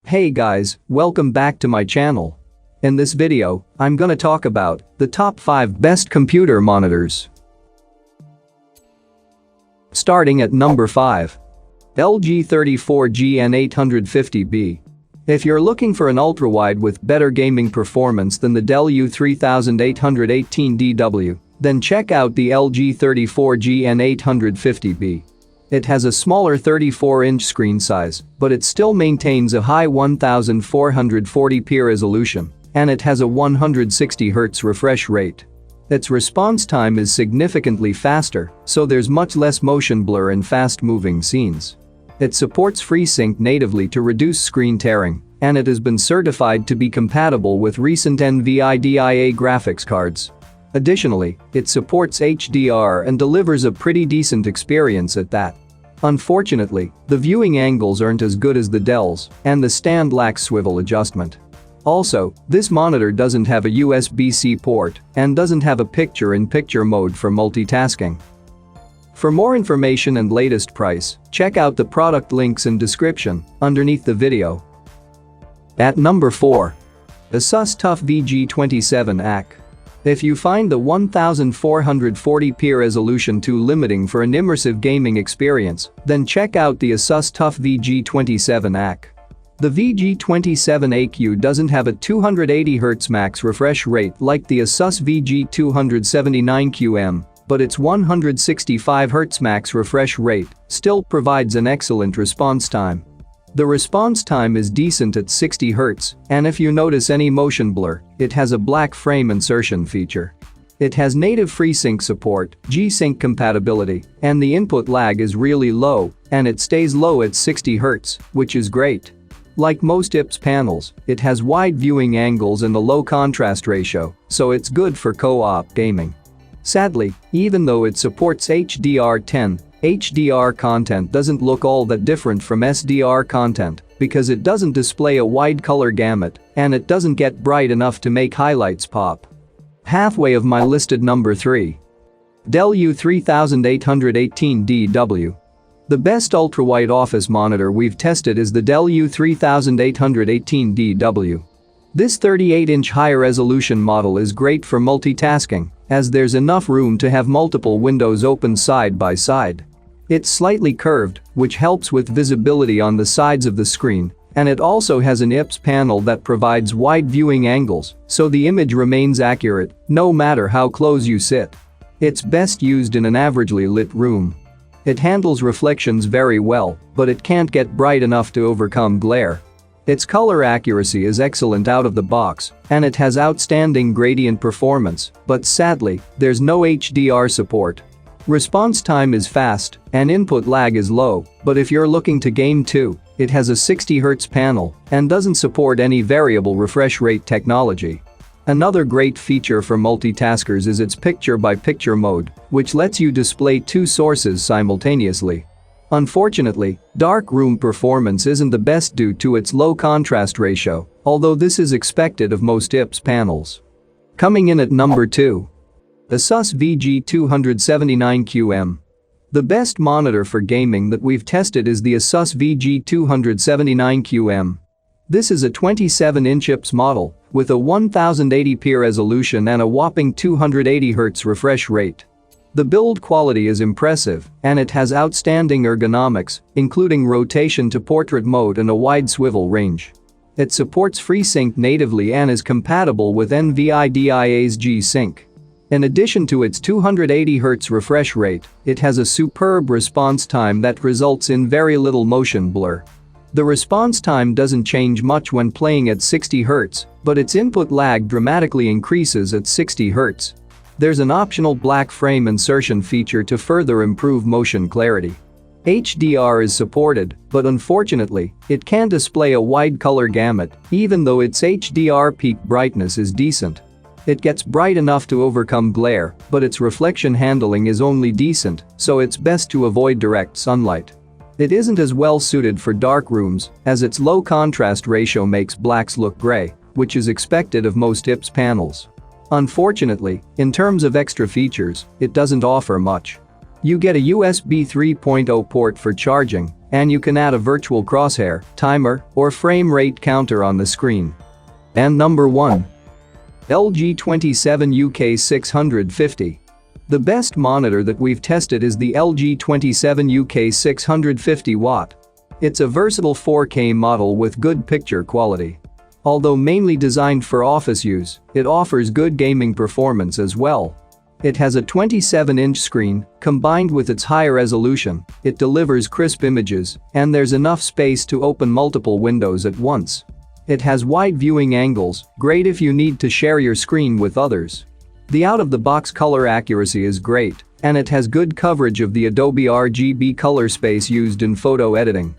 Hey guys, welcome back to my channel. In this video, I'm gonna talk about the top 5 best computer monitors. Starting at number 5. LG 34GN850B. If you're looking for an ultrawide with better gaming performance than the Dell U3818DW, then check out the LG 34GN850B. It has a smaller 34-inch screen size, but it still maintains a high 1440p resolution, and it has a 160Hz refresh rate. Its response time is significantly faster, so there's much less motion blur in fast-moving scenes. It supports FreeSync natively to reduce screen tearing, and it has been certified to be compatible with recent NVIDIA graphics cards. Additionally, it supports HDR and delivers a pretty decent experience at that. Unfortunately, the viewing angles aren't as good as the Dell's, and the stand lacks swivel adjustment. Also, this monitor doesn't have a USB-C port and doesn't have a picture-in-picture mode for multitasking. For more information and latest price, check out the product links in description underneath the video. At number 4. Asus TUF VG27AC. If you find the 1440p resolution too limiting for an immersive gaming experience, then check out the Asus TUF VG27AC. The VG27AQ doesn't have a 280Hz max refresh rate like the Asus VG279QM, but its 165Hz max refresh rate still provides an excellent response time. The response time is decent at 60 Hz, and if you notice any motion blur, it has a black frame insertion feature. It has native FreeSync support, G-Sync compatibility, and the input lag is really low, and it stays low at 60 Hz, which is great. Like most IPS panels, it has wide viewing angles and a low contrast ratio, so it's good for co-op gaming. Sadly, even though it supports HDR10, HDR content doesn't look all that different from SDR content because it doesn't display a wide color gamut and it doesn't get bright enough to make highlights pop. Halfway of my listed number 3. Dell U3818DW. The best ultrawide office monitor we've tested is the Dell U3818DW. This 38-inch high-resolution model is great for multitasking, as there's enough room to have multiple windows open side by side. It's slightly curved, which helps with visibility on the sides of the screen, and it also has an IPS panel that provides wide viewing angles, so the image remains accurate no matter how close you sit. It's best used in an averagely lit room. It handles reflections very well, but it can't get bright enough to overcome glare. Its color accuracy is excellent out of the box, and it has outstanding gradient performance, but sadly, there's no HDR support. Response time is fast, and input lag is low, but if you're looking to game too, it has a 60Hz panel and doesn't support any variable refresh rate technology. Another great feature for multitaskers is its picture-by-picture mode, which lets you display two sources simultaneously. Unfortunately, dark room performance isn't the best due to its low contrast ratio, although this is expected of most IPS panels. Coming in at number 2. Asus VG279QM. The best monitor for gaming that we've tested is the Asus VG279QM. This is a 27-inch IPS model with a 1080p resolution and a whopping 280Hz refresh rate. The build quality is impressive, and it has outstanding ergonomics, including rotation to portrait mode and a wide swivel range. It supports FreeSync natively and is compatible with NVIDIA's G-Sync. In addition to its 280Hz refresh rate, it has a superb response time that results in very little motion blur. The response time doesn't change much when playing at 60 Hz, but its input lag dramatically increases at 60 Hz. There's an optional black frame insertion feature to further improve motion clarity. HDR is supported, but unfortunately, it can't display a wide color gamut, even though its HDR peak brightness is decent. It gets bright enough to overcome glare, but its reflection handling is only decent, so it's best to avoid direct sunlight. It isn't as well suited for dark rooms, as its low contrast ratio makes blacks look gray, which is expected of most IPS panels. Unfortunately, in terms of extra features, it doesn't offer much. You get a USB 3.0 port for charging, and you can add a virtual crosshair, timer, or frame rate counter on the screen. And number 1. LG 27 UK 650. The best monitor that we've tested is the LG 27 UK 650 watt. It's a versatile 4K model with good picture quality. Although mainly designed for office use, it offers good gaming performance as well. It has a 27-inch screen, combined with its high resolution, it delivers crisp images, and there's enough space to open multiple windows at once. It has wide viewing angles, great if you need to share your screen with others. The out-of-the-box color accuracy is great, and it has good coverage of the Adobe RGB color space used in photo editing.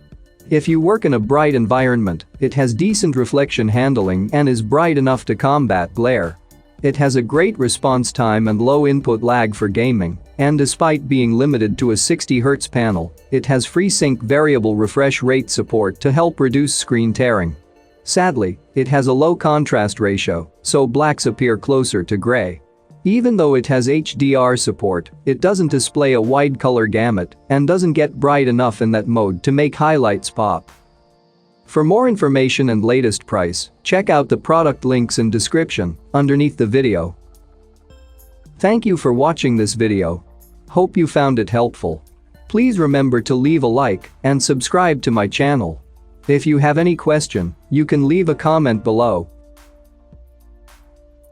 If you work in a bright environment, it has decent reflection handling and is bright enough to combat glare. It has a great response time and low input lag for gaming, and despite being limited to a 60Hz panel, it has FreeSync variable refresh rate support to help reduce screen tearing. Sadly, it has a low contrast ratio, so blacks appear closer to gray. Even though it has HDR support, it doesn't display a wide color gamut and doesn't get bright enough in that mode to make highlights pop. For more information and latest price, check out the product links in description underneath the video. Thank you for watching this video. Hope you found it helpful. Please remember to leave a like and subscribe to my channel. If you have any question, you can leave a comment below